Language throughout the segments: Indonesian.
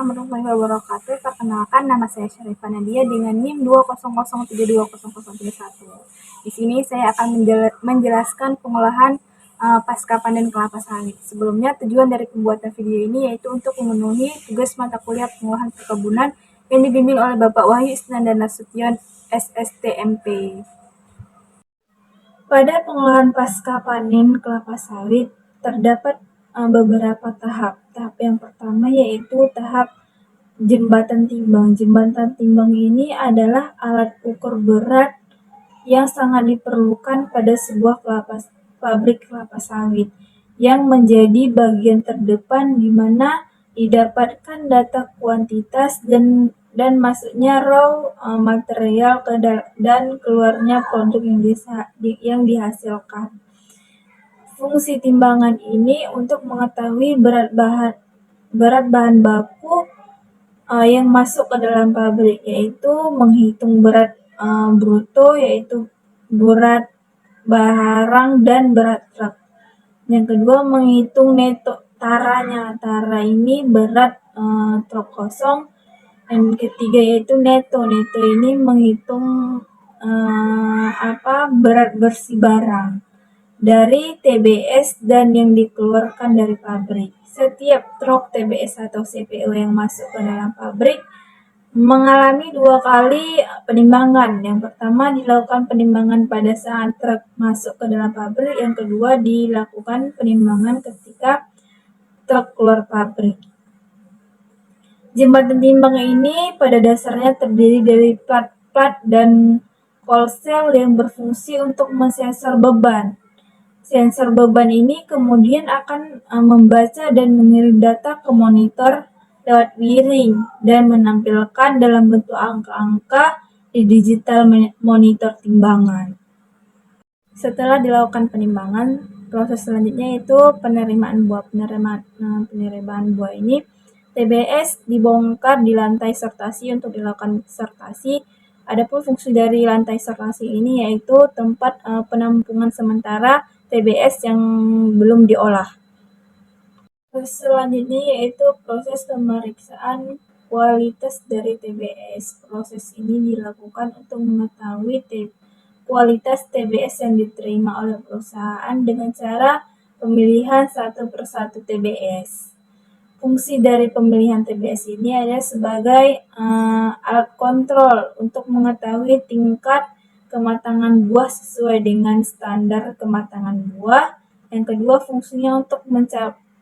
warahmatullahi wabarakatuh. Perkenalkan, nama saya Syarifah Nadia dengan NIM 200720031. Di sini saya akan menjelaskan pengolahan pasca panen kelapa sawit. Sebelumnya, tujuan dari pembuatan video ini yaitu untuk memenuhi tugas mata kuliah pengolahan perkebunan yang dibimbing oleh Bapak Wahyu Isnanda Nasution, SSTMP. Pada pengolahan pasca panen kelapa sawit terdapat beberapa tahap. Tahap yang pertama yaitu tahap jembatan timbang. Jembatan timbang ini adalah alat ukur berat yang sangat diperlukan pada sebuah pabrik kelapa sawit yang menjadi bagian terdepan di mana didapatkan data kuantitas dan masuknya raw material dan keluarnya produk yang dihasilkan. Fungsi timbangan ini untuk mengetahui berat bahan baku yang masuk ke dalam pabrik, yaitu menghitung berat bruto, yaitu berat barang dan berat truk. Yang kedua, menghitung neto taranya. Tara ini berat truk kosong. Yang ketiga yaitu neto. Neto ini menghitung berat bersih barang dari TBS dan yang dikeluarkan dari pabrik. Setiap truk TBS atau CPO yang masuk ke dalam pabrik mengalami 2 kali penimbangan. Yang pertama dilakukan penimbangan pada saat truk masuk ke dalam pabrik, yang kedua dilakukan penimbangan ketika truk keluar pabrik. Jembatan timbang ini pada dasarnya terdiri dari plat dan kolsel yang berfungsi untuk mensensor beban. Sensor beban ini kemudian akan membaca dan mengirim data ke monitor lewat wiring dan menampilkan dalam bentuk angka-angka di digital monitor timbangan. Setelah dilakukan penimbangan, proses selanjutnya yaitu penerimaan buah. Penerimaan buah ini TBS dibongkar di lantai sortasi untuk dilakukan sortasi. Adapun fungsi dari lantai sortasi ini yaitu tempat penampungan sementara TBS yang belum diolah. Selanjutnya yaitu proses pemeriksaan kualitas dari TBS. Proses ini dilakukan untuk mengetahui kualitas TBS yang diterima oleh perusahaan dengan cara pemilihan satu persatu TBS. Fungsi dari pemilihan TBS ini adalah sebagai alat kontrol untuk mengetahui tingkat kematangan buah sesuai dengan standar kematangan buah. Yang kedua, fungsinya untuk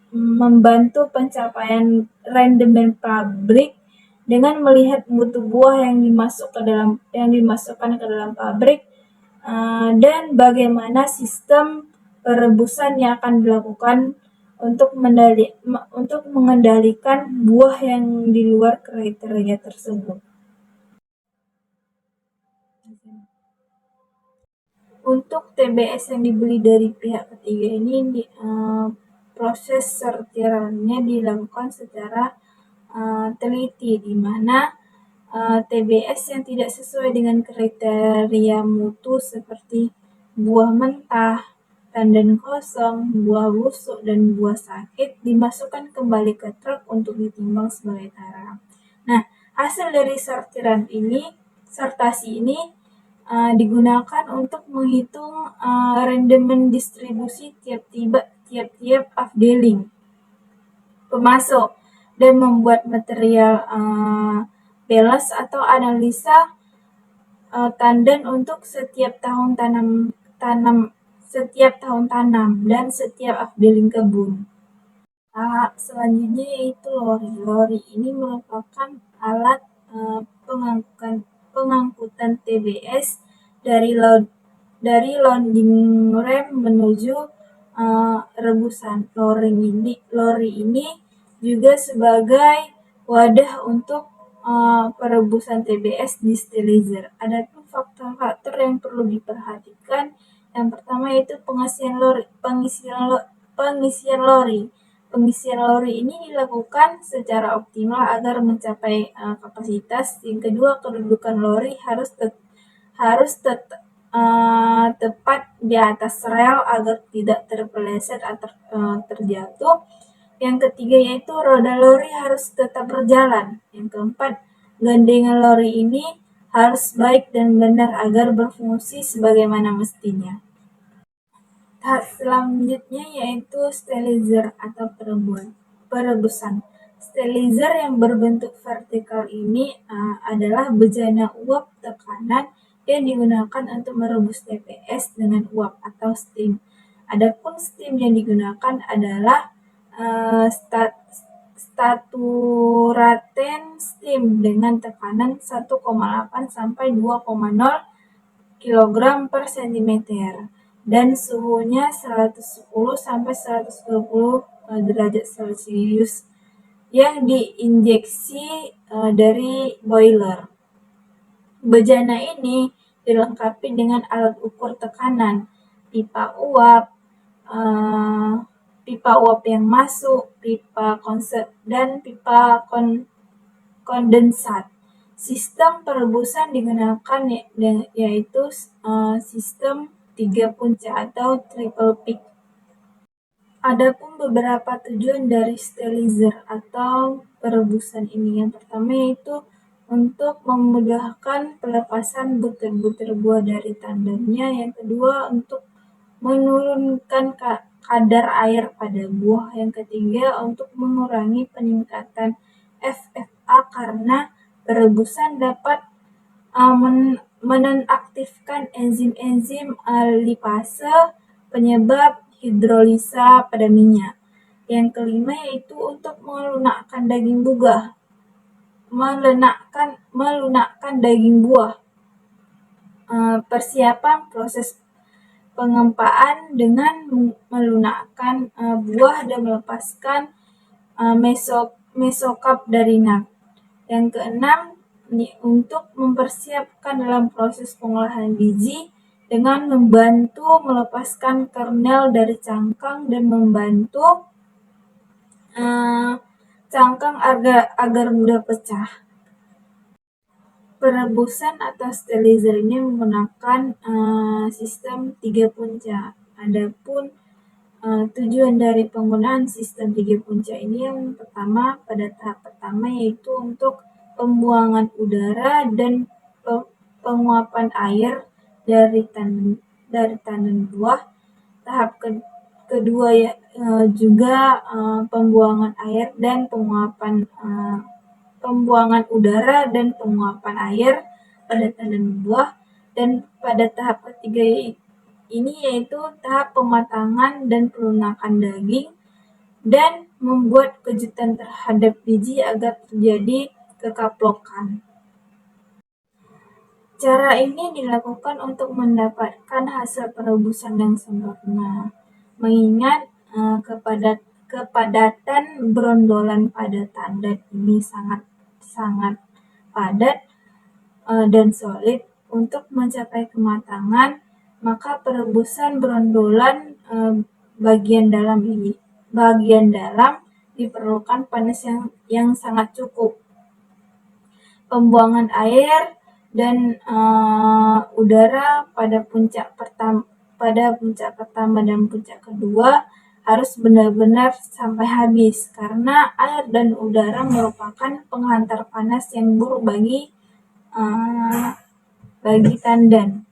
membantu pencapaian rendemen pabrik dengan melihat mutu buah yang dimasukkan ke dalam pabrik dan bagaimana sistem perebusan yang akan dilakukan untuk mengendalikan buah yang di luar kriteria tersebut. Untuk TBS yang dibeli dari pihak ketiga ini proses sortirannya dilakukan secara teliti, di mana TBS yang tidak sesuai dengan kriteria mutu seperti buah mentah, tandan kosong, buah busuk, dan buah sakit dimasukkan kembali ke truk untuk ditimbang sebagai tara. Nah, hasil dari sortasi ini digunakan untuk menghitung rendemen distribusi tiap-tiap afdeling pemasok dan membuat material balance atau analisa tandan untuk setiap tahun dan setiap afdeling kebun. Selanjutnya yaitu lori. Lori ini merupakan alat pengangkutan TBS dari loading rem menuju rebusan. Lori ini juga sebagai wadah untuk perebusan TBS di sterilizer. Ada faktor-faktor yang perlu diperhatikan. Yang pertama yaitu pengisian lori. Pengisian lori ini dilakukan secara optimal agar mencapai kapasitas. Yang kedua, kedudukan lori harus tepat di atas rel agar tidak terpeleset atau terjatuh. Yang ketiga yaitu roda lori harus tetap berjalan. Yang keempat, gandengan lori ini harus baik dan benar agar berfungsi sebagaimana mestinya. Tahap selanjutnya yaitu sterilizer atau perebusan. Sterilizer yang berbentuk vertikal ini adalah bejana uap tekanan yang digunakan untuk merebus TPS dengan uap atau steam. Adapun steam yang digunakan adalah saturaten steam dengan tekanan 1,8 sampai 2,0 kg per cm dan suhunya 110 sampai 120 derajat Celcius yang diinjeksi dari boiler. Bejana ini dilengkapi dengan alat ukur tekanan, pipa uap yang masuk, pipa dan pipa kondensat. Sistem perebusan digunakan yaitu sistem 3 punca atau triple peak. Adapun beberapa tujuan dari sterilizer atau perebusan ini. Yang pertama yaitu untuk memudahkan pelepasan butir-butir buah dari tandannya. Yang kedua untuk menurunkan kadar air pada buah. Yang ketiga untuk mengurangi peningkatan FFA karena perebusan dapat menonaktifkan enzim-enzim lipase penyebab hidrolisa pada minyak. Yang kelima yaitu untuk melunakkan daging buah. Persiapan proses pengempaan dengan melunakkan buah dan melepaskan mesokap dari nab. Yang keenam, untuk mempersiapkan dalam proses pengolahan biji dengan membantu melepaskan kernel dari cangkang dan membantu cangkang agar mudah pecah. Perebusan atau sterilizer ini menggunakan sistem 3 punca. Adapun tujuan dari penggunaan sistem 3 punca ini yang pertama pada tahap pertama yaitu untuk pembuangan udara dan penguapan air dari tandan buah. Tahap kedua juga pembuangan air dan pembuangan udara dan penguapan air pada tandan buah. Dan pada tahap ketiga ini yaitu tahap pematangan dan pelunakan daging dan membuat kejutan terhadap biji agar terjadi kekaplokan. Cara ini dilakukan untuk mendapatkan hasil perebusan yang sempurna, mengingat kepadatan brondolan pada tandan ini sangat padat dan solid. Untuk mencapai kematangan, maka perebusan brondolan bagian dalam diperlukan panas yang sangat cukup. Pembuangan air dan udara pada puncak pertama dan puncak kedua harus benar-benar sampai habis karena air dan udara merupakan penghantar panas yang buruk bagi tandan.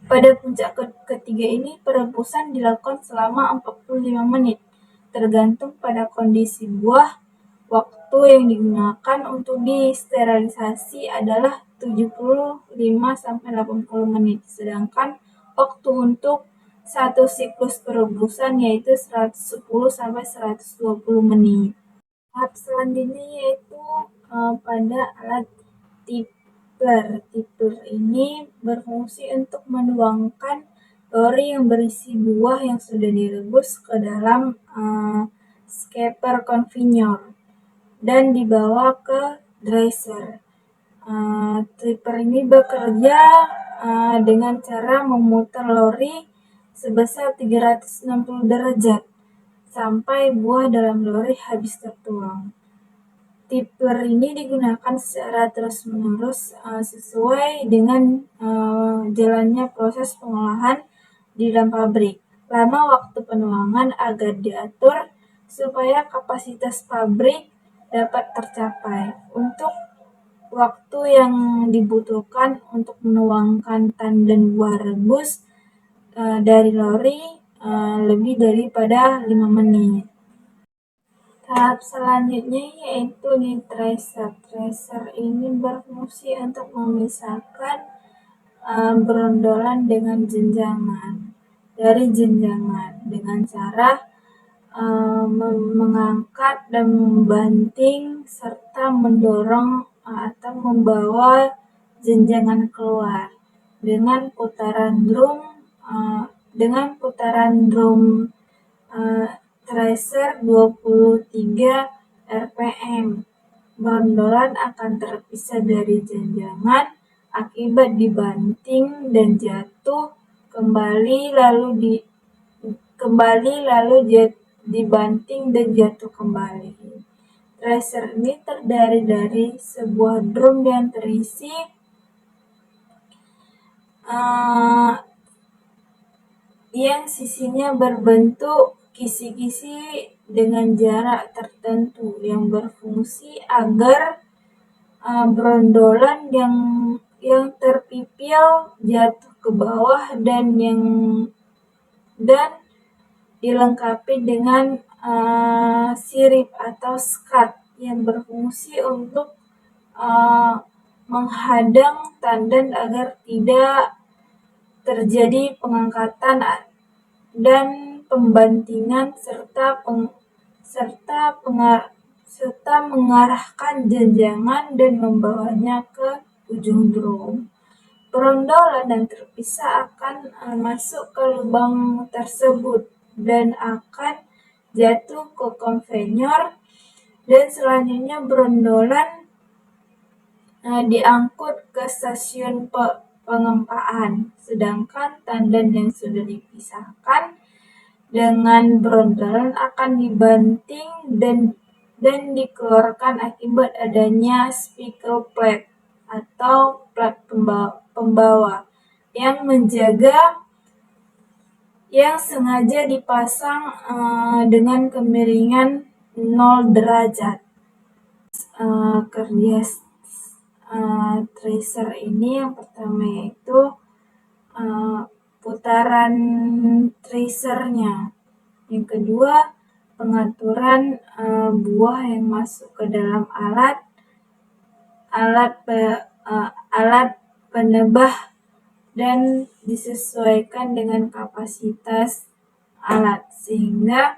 Pada puncak ketiga ini perebusan dilakukan selama 45 menit tergantung pada kondisi buah. Waktu yang digunakan untuk disterilisasi adalah 75-80 menit, sedangkan waktu untuk satu siklus perebusan yaitu 110-120 menit. Tahap selanjutnya yaitu pada alat tipler. Tipler ini berfungsi untuk menuangkan lori yang berisi buah yang sudah direbus ke dalam scraper conveyor dan dibawa ke dresser. Tipler ini bekerja dengan cara memutar lori sebesar 360 derajat sampai buah dalam lori habis tertuang. Tipler ini digunakan secara terus-menerus sesuai dengan jalannya proses pengolahan di dalam pabrik. Lama waktu penuangan agar diatur supaya kapasitas pabrik dapat tercapai. Untuk waktu yang dibutuhkan untuk menuangkan tandan buah rebus dari lori lebih daripada 5 menit. Tahap selanjutnya yaitu di tracer. Tracer ini berfungsi untuk memisahkan berondolan dengan jenjangan dengan cara mengangkat dan membanting serta mendorong atau membawa jenjangan keluar dengan putaran drum tracer 23 rpm. Berondolan akan terpisah dari jenjangan akibat dibanting dan jatuh kembali lalu dibanting dan jatuh kembali. Tracer ini terdiri dari sebuah drum yang terisi yang sisinya berbentuk kisi-kisi dengan jarak tertentu yang berfungsi agar berondolan yang terpipil jatuh ke bawah dan dilengkapi dengan sirip atau skat yang berfungsi untuk menghadang tandan agar tidak terjadi pengangkatan dan pembantingan serta mengarahkan jenjangan dan membawanya ke ujung drum. Berondolan dan terpisah akan masuk ke lubang tersebut dan akan jatuh ke konveyor, dan selanjutnya berondolan diangkut ke stasiun pengempaan, sedangkan tandan yang sudah dipisahkan dengan berondolan akan dibanting dan dikeluarkan akibat adanya speckle plate atau plat pembawa yang sengaja dipasang dengan kemiringan 0 derajat. Kerja tracer ini yang pertama yaitu putaran tracernya. Yang kedua, pengaturan buah yang masuk ke dalam alat penebah dan disesuaikan dengan kapasitas alat sehingga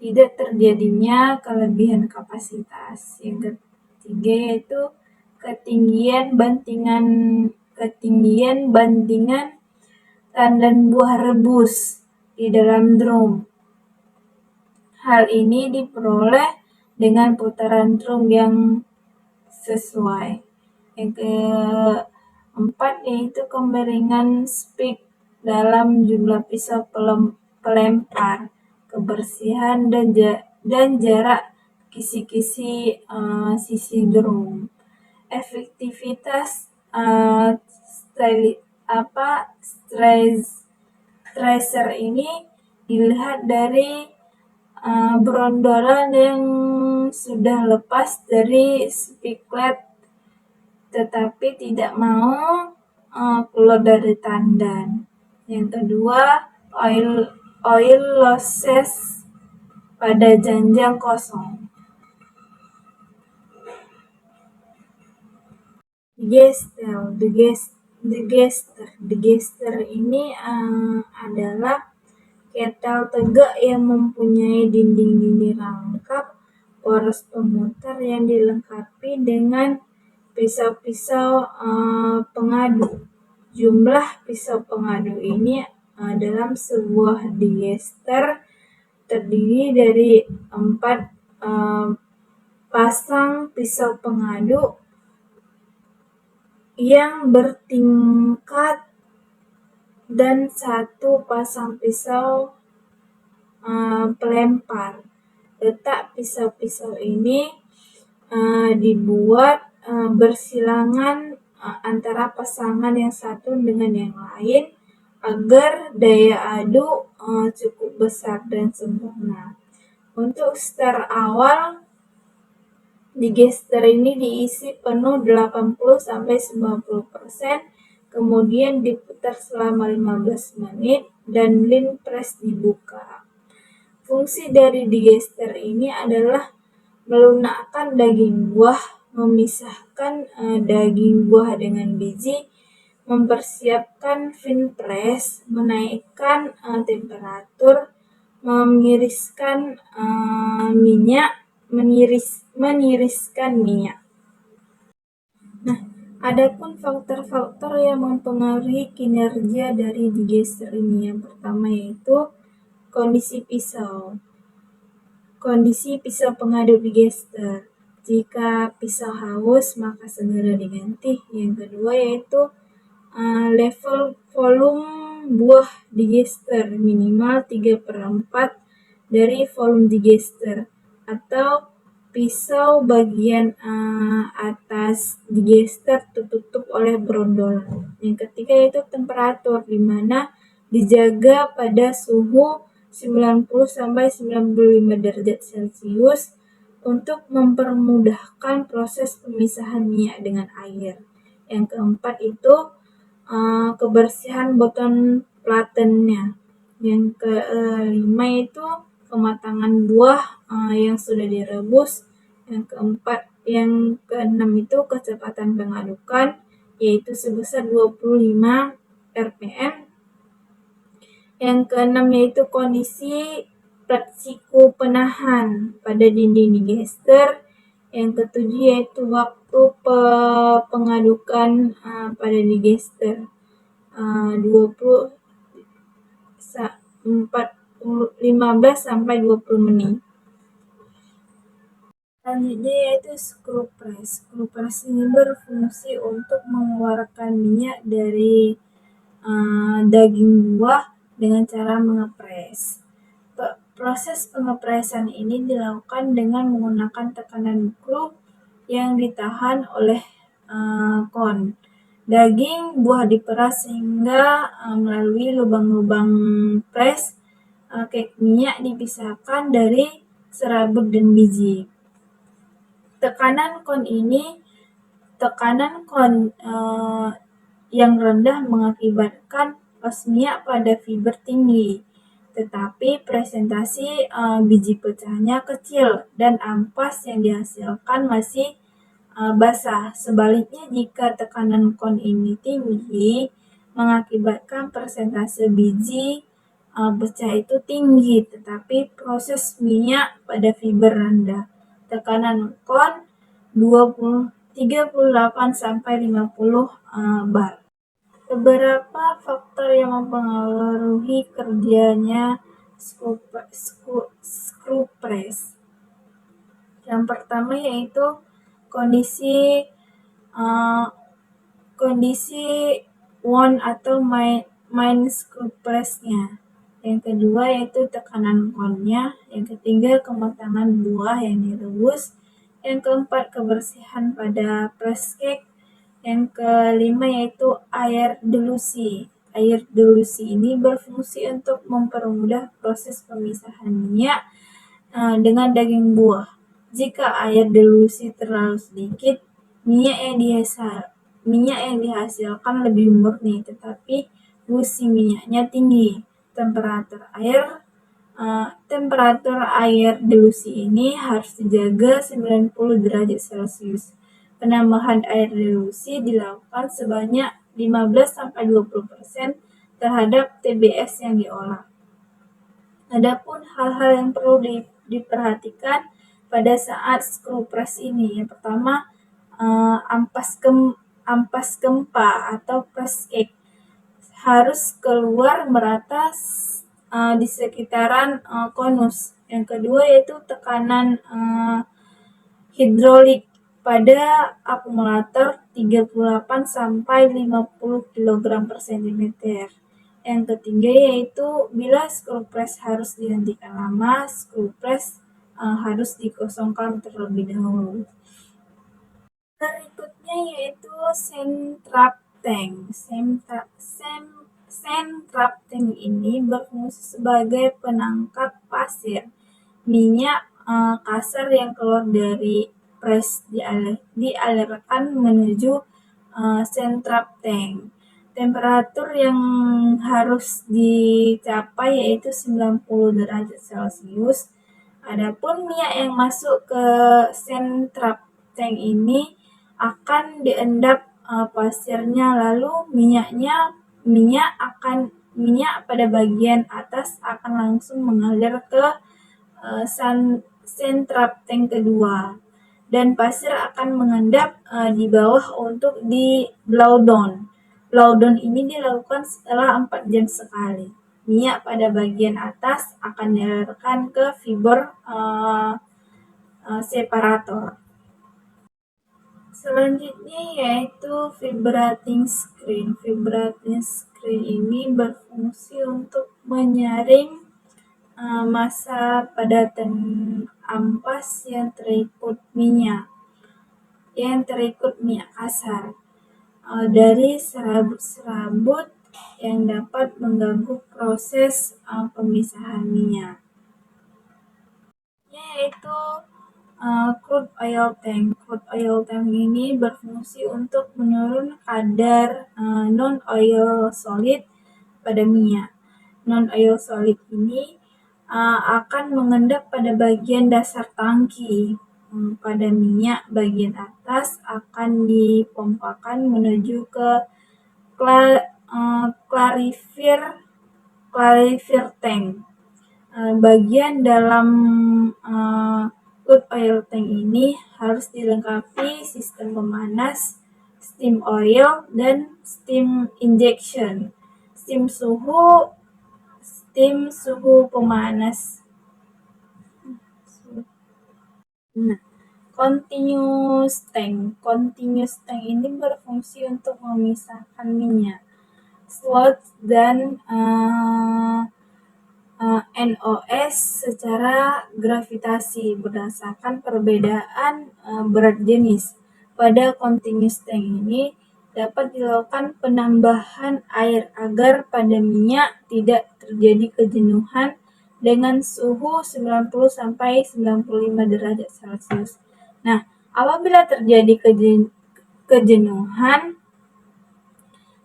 tidak terjadinya kelebihan kapasitas. Yang ketiga yaitu ketinggian bantingan tandan buah rebus di dalam drum. Hal ini diperoleh dengan putaran drum yang sesuai. Yang keempat yaitu kemiringan spik dalam jumlah pisau pelempar, kebersihan dan jarak kisi-kisi sisi drum. Efektivitas tracer ini dilihat dari berondolan yang sudah lepas dari spiklet tetapi tidak mau keluar dari tandan. Yang kedua, oil losses pada janjang kosong. Digester ini adalah ketel tegak yang mempunyai dinding rangkap poros pemutar yang dilengkapi dengan pisau-pisau pengadu. Jumlah pisau pengadu ini dalam sebuah digester terdiri dari 4 pasang pisau pengadu yang bertingkat dan 1 pasang pisau pelempar. Letak pisau-pisau ini dibuat bersilangan antara pasangan yang satu dengan yang lain agar daya adu cukup besar dan sempurna. Untuk stir awal, digester ini diisi penuh 80-90%, kemudian diputar selama 15 menit dan lid press dibuka. Fungsi dari digester ini adalah melunakkan daging buah, memisahkan daging buah dengan biji, mempersiapkan fin press, menaikkan temperatur, meniriskan minyak. Nah, adapun faktor-faktor yang mempengaruhi kinerja dari digester ini, yang pertama yaitu kondisi pisau. Kondisi pisau pengaduk digester. Jika pisau haus, maka segera diganti. Yang kedua yaitu level volume buah digester minimal 3/4 dari volume digester, atau pisau bagian atas digester tertutup oleh brondol. Yang ketiga yaitu temperatur, di mana dijaga pada suhu 90-95 derajat Celcius untuk mempermudahkan proses pemisahan minyak dengan air. Yang keempat itu kebersihan botol platennya. Yang kelima itu kematangan buah yang sudah direbus. Yang keenam itu kecepatan pengadukan, yaitu sebesar 25 rpm. Yang keenam yaitu kondisi plat siku penahan pada dinding digester. Yang ketujuh yaitu waktu pengadukan pada digester 15-20 menit. Selanjutnya yaitu screw press. Screw press ini berfungsi untuk mengeluarkan minyak dari daging buah dengan cara mengepres. Proses pengepresan ini dilakukan dengan menggunakan tekanan skru yang ditahan oleh kon. Daging buah diperas sehingga melalui lubang-lubang press, kek minyak dipisahkan dari serabut dan biji. Tekanan kon yang rendah mengakibatkan loss minyak pada fiber tinggi, tetapi presentasi biji pecahnya kecil dan ampas yang dihasilkan masih basah. Sebaliknya, jika tekanan kon ini tinggi, mengakibatkan persentase biji pecah itu tinggi, tetapi proses minyak pada fiber rendah. Tekanan kon 38-50 bar. Beberapa faktor yang mempengaruhi kerjanya screw press. Yang pertama yaitu kondisi wound atau main screw press-nya. Yang kedua yaitu tekanan konnya. Yang ketiga kematangan buah yang direbus. Yang keempat kebersihan pada press cake. Yang kelima yaitu air dilusi. Air dilusi ini berfungsi untuk mempermudah proses pemisahan minyak dengan daging buah. Jika air dilusi terlalu sedikit, minyak yang dihasilkan lebih murni, tetapi lusi minyaknya tinggi. Temperatur air dilusi ini harus dijaga 90 derajat Celcius. Penambahan air dilusi dilakukan sebanyak 15-20% terhadap TBS yang diolah. Adapun hal-hal yang perlu diperhatikan pada saat screw press ini, yang pertama ampas gempa atau press cake harus keluar merata di sekitaran konus. Yang kedua yaitu tekanan hidrolik pada akumulator 38-50 kg per cm. Yang ketiga yaitu bila screw press harus dihentikan lama, screw press harus dikosongkan terlebih dahulu. Berikutnya yaitu sand trap tank. Sand trap tank ini berfungsi sebagai penangkap pasir. minyak kasar yang keluar dari press dialirkan menuju central tank. Temperatur yang harus dicapai yaitu 90 derajat Celcius. Adapun minyak yang masuk ke central tank ini akan diendap pasirnya, lalu minyak pada bagian atas akan langsung mengalir ke central tank kedua, dan pasir akan mengendap di bawah untuk di blowdown. Blowdown ini dilakukan setelah 4 jam sekali. Minyak pada bagian atas akan dialirkan ke fiber separator. Selanjutnya yaitu vibrating screen. Vibrating screen ini berfungsi untuk menyaring massa padatan ampas yang terikut minyak kasar dari serabut-serabut yang dapat mengganggu proses pemisahan minyak, yaitu crude oil tank. Crude oil tank ini berfungsi untuk menurun kadar non-oil solid pada minyak. Non-oil solid ini akan mengendap pada bagian dasar tangki. Pada minyak bagian atas akan dipompakan menuju ke clarifier tank. Bagian dalam crude oil tank ini harus dilengkapi sistem pemanas, steam oil, dan steam injection. Steam suhu pemanas. Continuous tank. Continuous tank ini berfungsi untuk memisahkan minyak, sludge, dan NOx secara gravitasi berdasarkan perbedaan berat jenis. Pada continuous tank ini dapat dilakukan penambahan air agar pada minyak tidak terjadi kejenuhan dengan suhu 90-95 derajat Celcius. Nah, apabila terjadi kejenuhan,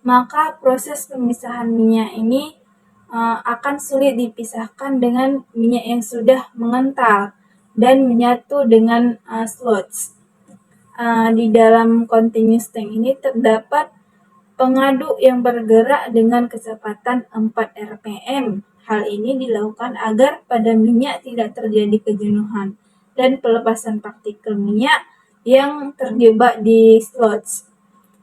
maka proses pemisahan minyak ini akan sulit dipisahkan dengan minyak yang sudah mengental dan menyatu dengan sludge. Di dalam continuous tank ini terdapat pengaduk yang bergerak dengan kecepatan 4 rpm. Hal ini dilakukan agar pada minyak tidak terjadi kejenuhan dan pelepasan partikel minyak yang terjebak di sludge.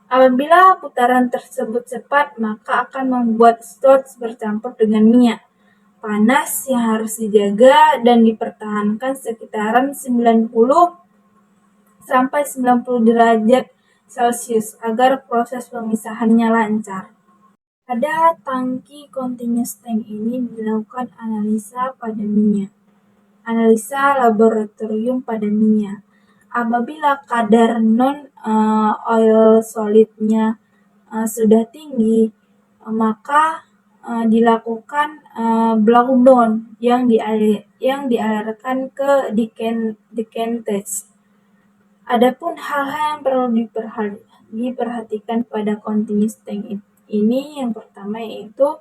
Apabila putaran tersebut cepat, maka akan membuat sludge bercampur dengan minyak. Panas yang harus dijaga dan dipertahankan sekitaran 90-90 derajat Celcius agar proses pemisahannya lancar. Pada tangki continuous tank ini dilakukan analisa pada minyak. Analisa laboratorium pada minyak. Apabila kadar non-oil solidnya sudah tinggi, maka dilakukan blowdown yang dialirkan ke decanters. Adapun hal-hal yang perlu diperhatikan pada continuous tank ini, yang pertama yaitu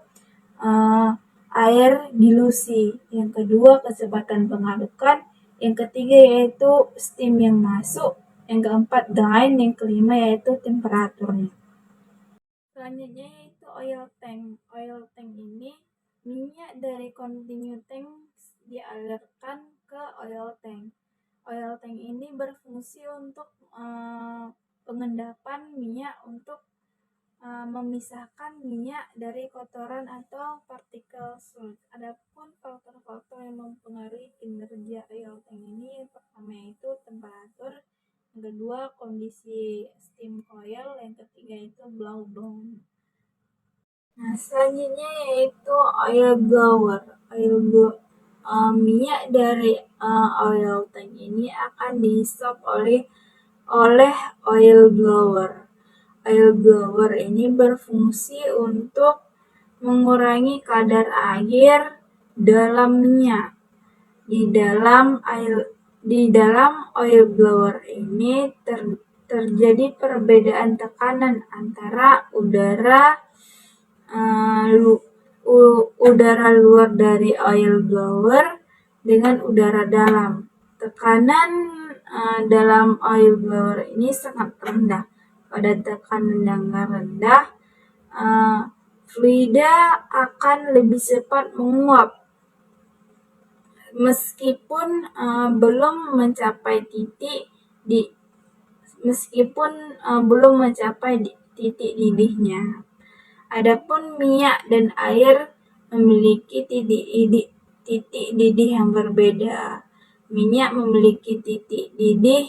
air dilusi, yang kedua kecepatan pengadukan, yang ketiga yaitu steam yang masuk, yang keempat drain, yang kelima yaitu temperaturnya. Selanjutnya yaitu oil tank. Oil tank ini minyak dari continuous tank dialirkan ke oil tank. Oil tank ini berfungsi untuk pengendapan minyak untuk memisahkan minyak dari kotoran atau partikel sludge. Adapun faktor-faktor yang mempengaruhi kinerja oil tank ini, yang pertama yaitu temperatur, yang kedua kondisi steam coil, yang ketiga itu blowdown. Nah, selanjutnya yaitu oil blower. Minyak dari oil tank ini akan dihisap oleh oil blower. Oil blower ini berfungsi untuk mengurangi kadar air dalam minyak. Di dalam oil blower ini terjadi perbedaan tekanan antara udara luar dari oil blower dengan udara dalam. Tekanan dalam oil blower ini sangat rendah. Pada tekanan yang rendah, fluida akan lebih cepat menguap meskipun belum mencapai titik didihnya. Adapun minyak dan air memiliki titik didih yang berbeda. Minyak memiliki titik didih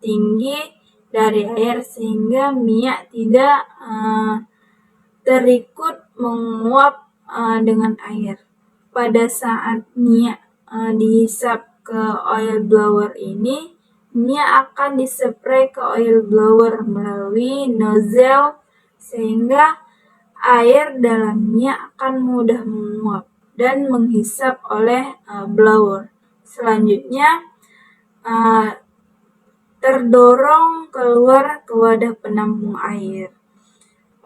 tinggi dari air sehingga minyak tidak terikut menguap dengan air. Pada saat minyak dihisap ke oil blower ini, minyak akan dispray ke oil blower melalui nozzle sehingga air dalam minyak akan mudah menguap dan menghisap oleh blower. Selanjutnya terdorong keluar ke wadah penampung air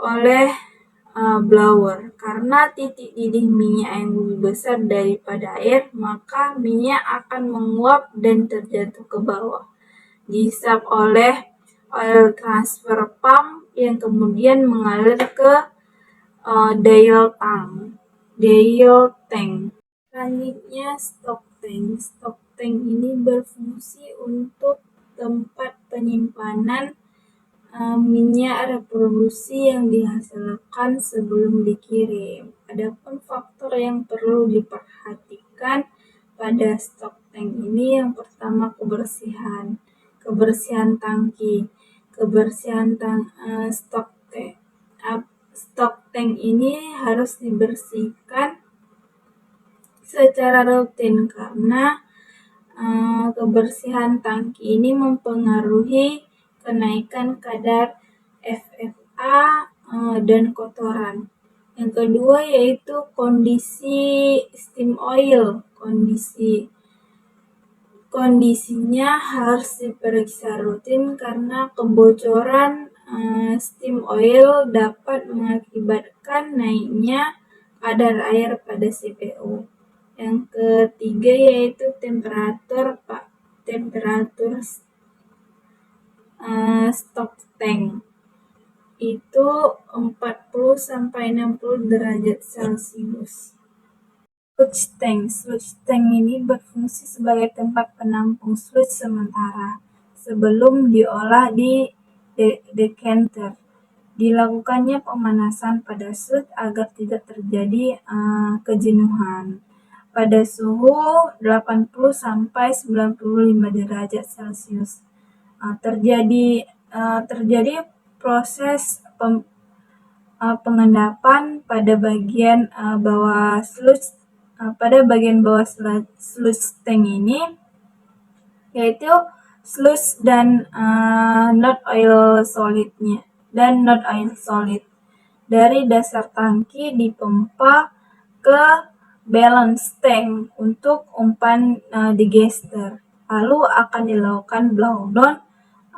oleh blower. Karena titik didih minyak yang lebih besar daripada air, maka minyak akan menguap dan terjatuh ke bawah. Dihisap oleh oil transfer pump yang kemudian mengalir ke dial tank. Selanjutnya stock tank. Stock tank ini berfungsi untuk tempat penyimpanan minyak reproduksi yang dihasilkan sebelum dikirim. Adapun faktor yang perlu diperhatikan pada stock tank ini, yang pertama kebersihan tangki. Stock tank ini harus dibersihkan secara rutin karena kebersihan tangki ini mempengaruhi kenaikan kadar FFA dan kotoran. Yang kedua yaitu kondisi steam oil. Kondisinya harus diperiksa rutin karena kebocoran steam oil dapat mengakibatkan naiknya kadar air pada CPU. Yang ketiga yaitu temperatur stock tank itu 40-60 derajat Celcius. Sludge tank ini berfungsi sebagai tempat penampung sludge sementara sebelum diolah di decanter. Dilakukannya pemanasan pada sludge agar tidak terjadi kejenuhan. Pada suhu 80-95 derajat Celcius. Terjadi proses pengendapan pada bagian bawah sludge tank ini, yaitu sludge dan not oil solid dari dasar tangki dipompa ke balance tank untuk umpan digester. Lalu akan dilakukan blowdown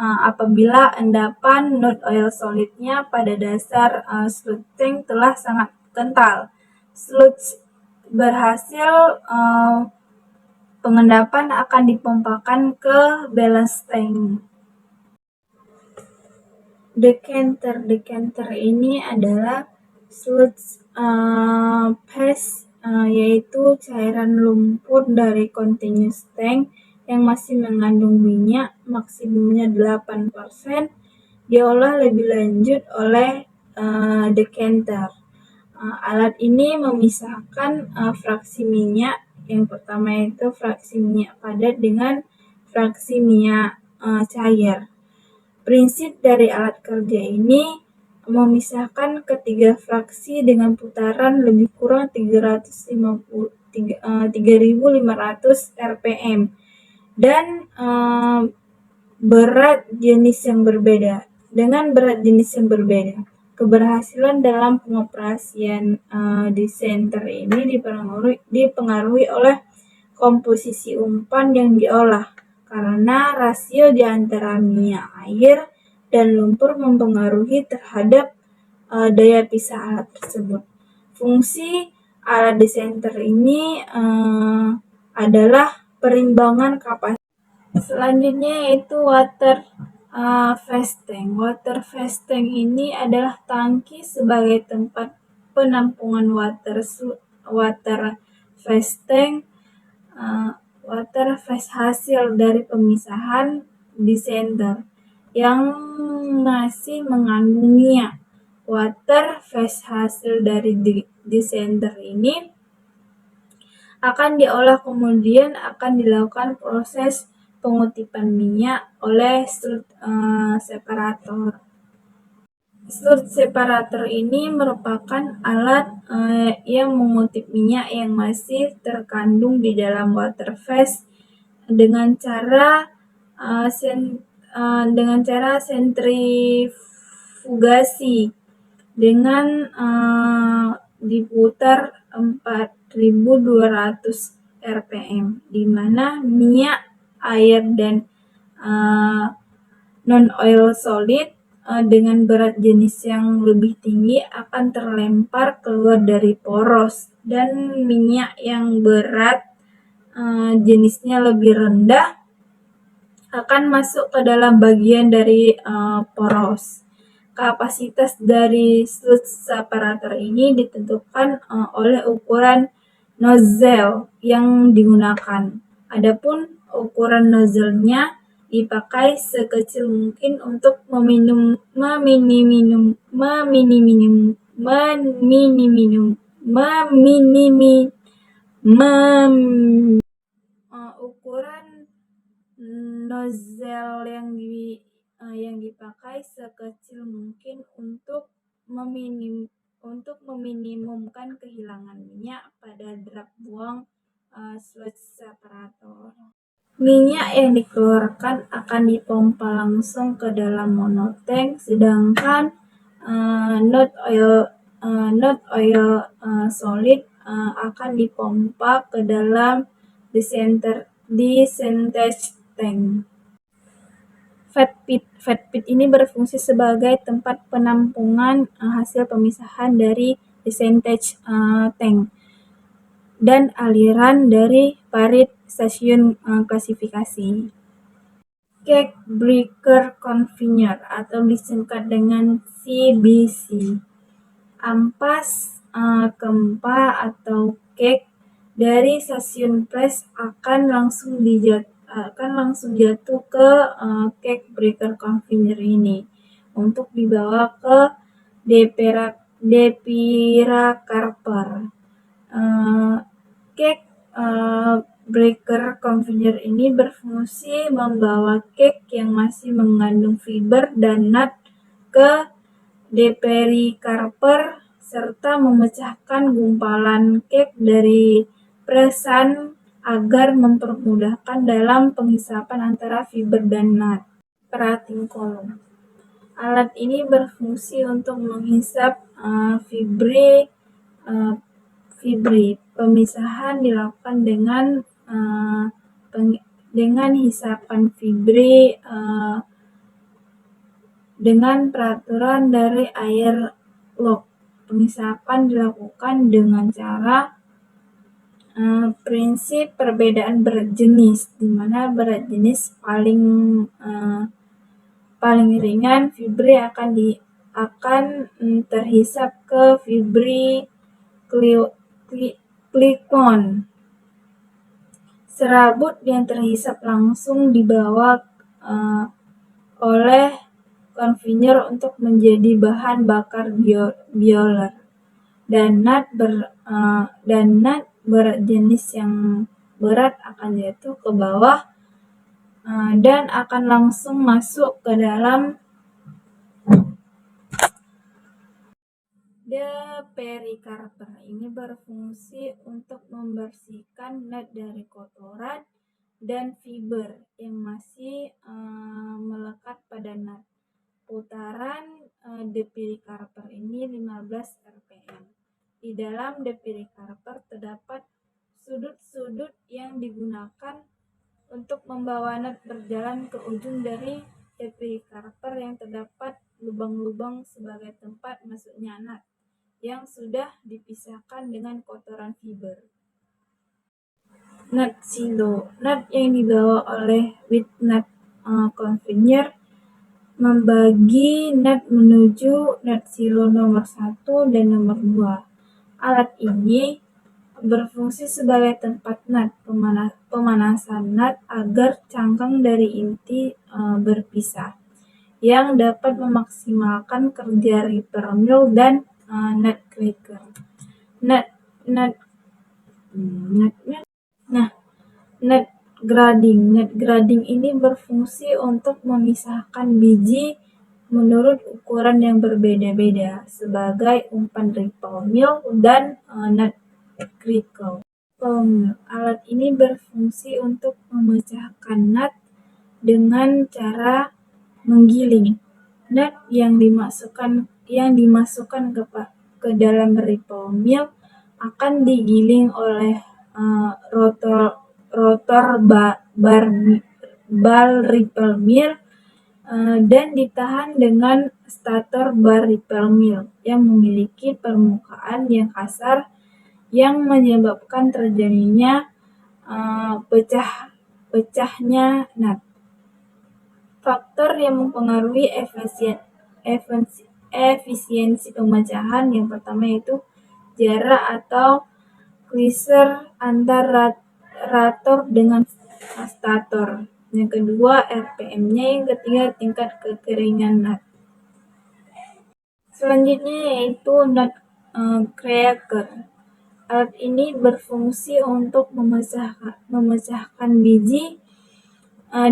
apabila endapan not oil solidnya pada dasar sludge tank telah sangat kental. Sludge berhasil, pengendapan akan dipompakan ke balance tank. Decanter ini adalah sludge paste, yaitu cairan lumpur dari continuous tank yang masih mengandung minyak, maksimumnya 8%, diolah lebih lanjut oleh decanter. Alat ini memisahkan fraksi minyak. Yang pertama itu fraksi minyak padat dengan fraksi minyak cair. Prinsip dari alat kerja ini memisahkan ketiga fraksi dengan putaran lebih kurang 3.500 rpm dan berat jenis yang berbeda. Keberhasilan dalam pengoperasian di center ini dipengaruhi oleh komposisi umpan yang diolah, karena rasio di antara minyak air dan lumpur mempengaruhi terhadap daya pisah alat tersebut. Fungsi alat desenter ini adalah perimbangan kapasitas. Selanjutnya yaitu water phase tank. Water phase tank ini adalah tangki sebagai tempat penampungan water phase tank. Water phase hasil dari pemisahan desenter yang masih mengandung minyak. Water phase hasil dari desenter ini akan diolah, kemudian akan dilakukan proses pengutipan minyak oleh sludge separator. Sludge separator ini merupakan alat yang mengutip minyak yang masih terkandung di dalam water phase dengan cara sentrifugasi dengan diputar 4.200 rpm, di mana minyak, air, dan non-oil solid dengan berat jenis yang lebih tinggi akan terlempar keluar dari poros, dan minyak yang berat jenisnya lebih rendah akan masuk ke dalam bagian dari poros. Kapasitas dari sludge separator ini ditentukan oleh ukuran nozzle yang digunakan. Adapun ukuran nozzle-nya dipakai sekecil mungkin untuk ukuran nozzle yang dipakai sekecil mungkin untuk meminimumkan kehilangan minyak pada drap buang sludge separator. Minyak yang dikeluarkan akan dipompa langsung ke dalam monotank, sedangkan not oil solid akan dipompa ke dalam decentage tank. Fat pit ini berfungsi sebagai tempat penampungan hasil pemisahan dari decentage tank dan aliran dari parit stasiun klasifikasi. Cake Breaker Conveyor atau disingkat dengan CBC. Ampas kempa atau cake dari stasiun press akan langsung jatuh ke cake breaker conveyor ini untuk dibawa ke depiracarper. Cake breaker conveyor ini berfungsi membawa cake yang masih mengandung fiber dan nut ke depiracarper serta memecahkan gumpalan cake dari presan agar mempermudahkan dalam penghisapan antara fiber dan nut. Operating column. Alat ini berfungsi untuk menghisap fibri. Pemisahan dilakukan dengan hisapan fibri dengan peraturan dari air lock. Penghisapan dilakukan dengan cara prinsip perbedaan berat jenis, di mana berat jenis paling ringan fibri akan terhisap ke fibri klikon. Serabut yang terhisap langsung dibawa oleh konveyor untuk menjadi bahan bakar boiler, dan nut berat jenis yang berat akan jatuh ke bawah dan akan langsung masuk ke dalam depiracarper. Ini berfungsi untuk membersihkan nut dari kotoran dan fiber yang masih melekat pada nut. Putaran depiracarper ini 15 rpm. Di dalam depiracarper terdapat sudut-sudut yang digunakan untuk membawa nut berjalan ke ujung dari epikarper yang terdapat lubang-lubang sebagai tempat masuknya nut yang sudah dipisahkan dengan kotoran fiber. Nut silo, nut yang dibawa oleh with nut conveyor membagi nut menuju nut silo nomor 1 dan nomor 2. Alat ini berfungsi sebagai tempat nut pemanasan nut agar cangkang dari inti berpisah, yang dapat memaksimalkan kerja ripper mill dan nutcracker. Nut grading ini berfungsi untuk memisahkan biji menurut ukuran yang berbeda-beda sebagai umpan ripple mill dan nutcracker. Alat ini berfungsi untuk memecahkan nut dengan cara menggiling. Nut yang dimasukkan ke dalam ripple mill akan digiling oleh rotor ball ripple mill dan ditahan dengan stator bar ripple mill yang memiliki permukaan yang kasar yang menyebabkan terjadinya pecahnya nut. Faktor yang mempengaruhi efisiensi pemecahan yang pertama yaitu jarak atau pressure antara rotor dengan stator. Yang kedua RPM-nya, yang ketiga tingkat kekeringan nut. Selanjutnya yaitu nutcracker. Alat ini berfungsi untuk memecahkan biji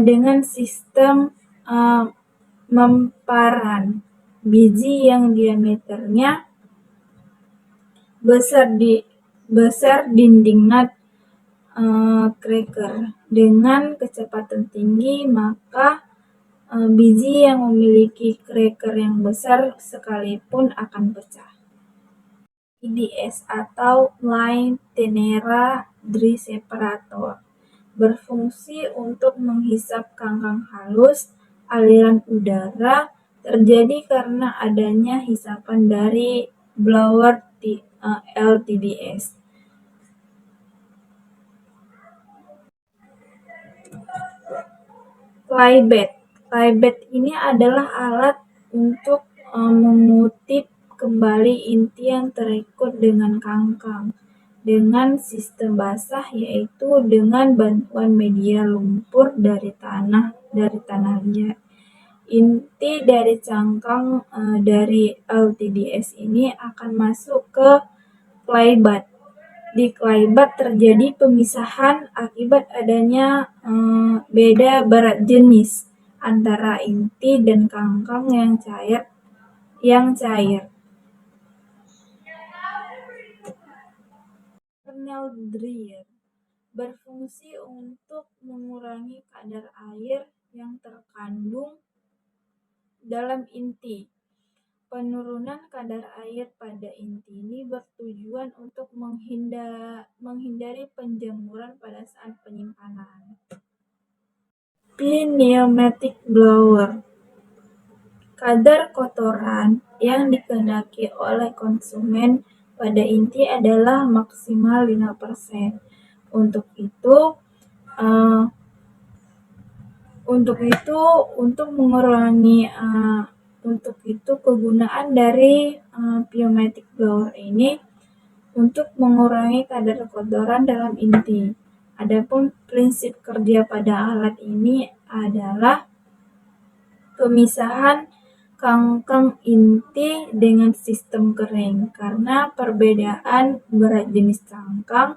dengan sistem memparan biji yang diameternya besar dinding nut cracker dengan kecepatan tinggi, maka biji yang memiliki cracker yang besar sekalipun akan pecah. IDS atau line tenera dry separator berfungsi untuk menghisap kangkang halus. Aliran udara terjadi karena adanya hisapan dari blower LTDS. Flybed ini adalah alat untuk mengutip kembali inti yang terikut dengan kangkang dengan sistem basah, yaitu dengan bantuan media lumpur dari tanah liat. Inti dari cangkang dari LTDS ini akan masuk ke flybed. Di flybed terjadi pemisahan akibat adanya beda berat jenis antara inti dan kangkang yang cair. Kernel dryer berfungsi untuk mengurangi kadar air yang terkandung dalam inti. Penurunan kadar air pada inti ini bertujuan untuk menghindari penjamuran pada saat penyimpanan. Pneumatic blower. Kadar kotoran yang dikehendaki oleh konsumen pada inti adalah maksimal 5%. Untuk kegunaan dari pneumatic blower ini untuk mengurangi kadar kotoran dalam inti. Adapun prinsip kerja pada alat ini adalah pemisahan kangkang inti dengan sistem kering karena perbedaan berat jenis cangkang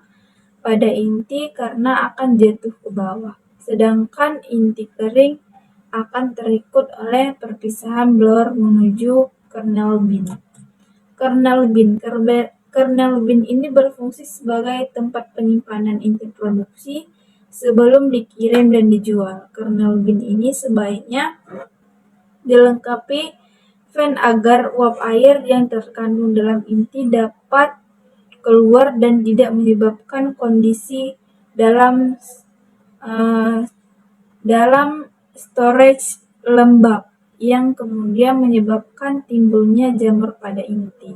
pada inti karena akan jatuh ke bawah, sedangkan inti kering akan terikut oleh perpisahan blower menuju kernel bin. Kernel bin ini berfungsi sebagai tempat penyimpanan inti produksi sebelum dikirim dan dijual. Kernel bin ini sebaiknya dilengkapi fan agar uap air yang terkandung dalam inti dapat keluar dan tidak menyebabkan kondisi dalam storage lembab yang kemudian menyebabkan timbulnya jamur pada inti.